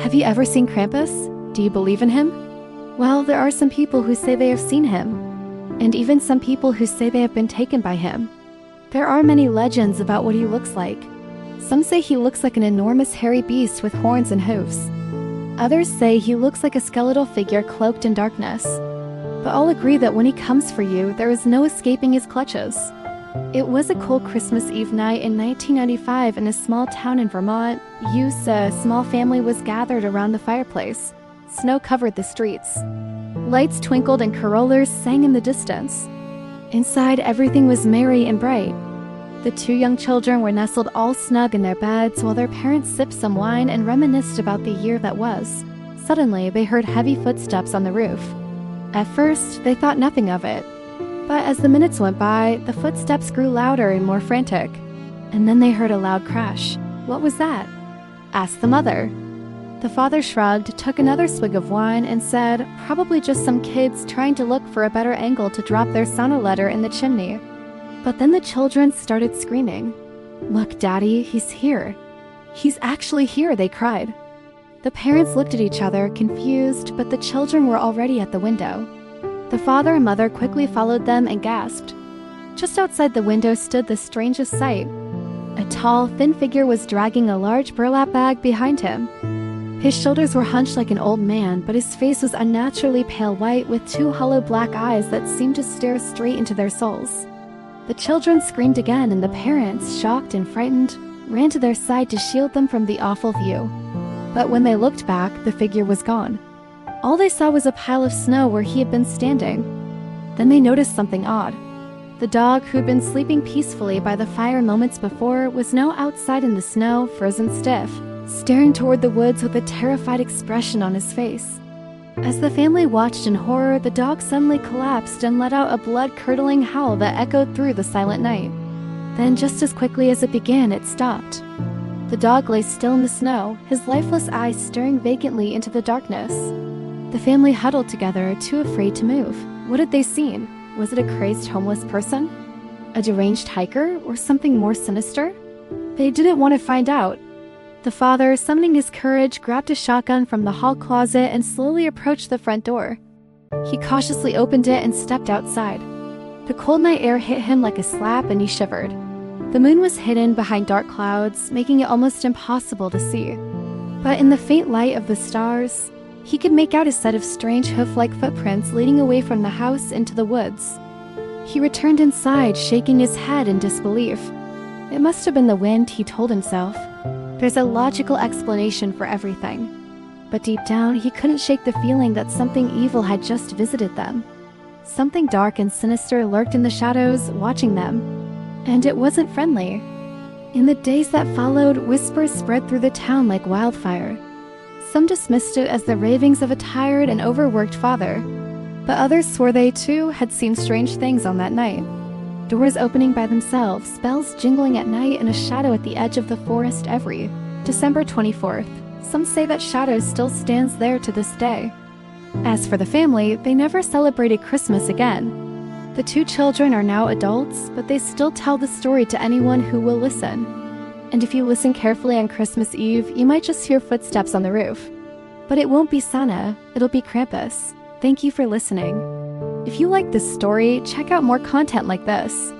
Have you ever seen Krampus? Do you believe in him? Well, there are some people who say they have seen him, and even some people who say they have been taken by him. There are many legends about what he looks like. Some say he looks like an enormous hairy beast with horns and hooves. Others say he looks like a skeletal figure cloaked in darkness. But all agree that when he comes for you, there is no escaping his clutches. It was a cold Christmas Eve night in 1995 in a small town in Vermont. A small family was gathered around the fireplace. Snow covered the streets. Lights twinkled and carolers sang in the distance. Inside, everything was merry and bright. The two young children were nestled all snug in their beds while their parents sipped some wine and reminisced about the year that was. Suddenly, they heard heavy footsteps on the roof. At first, they thought nothing of it. But as the minutes went by, the footsteps grew louder and more frantic. And then they heard a loud crash. What was that? Asked the mother. The father shrugged, took another swig of wine, and said, probably just some kids trying to look for a better angle to drop their sono letter in the chimney. But then the children started screaming. Look, Daddy, he's here. He's actually here, they cried. The parents looked at each other, confused, but the children were already at the window. The father and mother quickly followed them and gasped. Just outside the window stood the strangest sight. A tall, thin figure was dragging a large burlap bag behind him. His shoulders were hunched like an old man, but his face was unnaturally pale white with two hollow black eyes that seemed to stare straight into their souls. The children screamed again, and the parents, shocked and frightened, ran to their side to shield them from the awful view. But when they looked back, the figure was gone. All they saw was a pile of snow where he had been standing. Then they noticed something odd. The dog, who'd been sleeping peacefully by the fire moments before, was now outside in the snow, frozen stiff, staring toward the woods with a terrified expression on his face. As the family watched in horror, the dog suddenly collapsed and let out a blood-curdling howl that echoed through the silent night. Then, just as quickly as it began, it stopped. The dog lay still in the snow, his lifeless eyes staring vacantly into the darkness. The family huddled together, too afraid to move. What had they seen? Was it a crazed homeless person? A deranged hiker? Or something more sinister? They didn't want to find out. The father, summoning his courage, grabbed a shotgun from the hall closet and slowly approached the front door. He cautiously opened it and stepped outside. The cold night air hit him like a slap and he shivered. The moon was hidden behind dark clouds, making it almost impossible to see. But in the faint light of the stars, he could make out a set of strange hoof-like footprints leading away from the house into the woods. He returned inside, shaking his head in disbelief. It must have been the wind, he told himself. There's a logical explanation for everything. But deep down, he couldn't shake the feeling that something evil had just visited them. Something dark and sinister lurked in the shadows, watching them. And it wasn't friendly. In the days that followed, whispers spread through the town like wildfire. Some dismissed it as the ravings of a tired and overworked father. But others swore they, too, had seen strange things on that night. Doors opening by themselves, bells jingling at night, and a shadow at the edge of the forest every December 24th. Some say that shadow still stands there to this day. As for the family, they never celebrated Christmas again. The two children are now adults, but they still tell the story to anyone who will listen. And if you listen carefully on Christmas Eve, you might just hear footsteps on the roof. But it won't be Santa, it'll be Krampus. Thank you for listening. If you like this story, check out more content like this.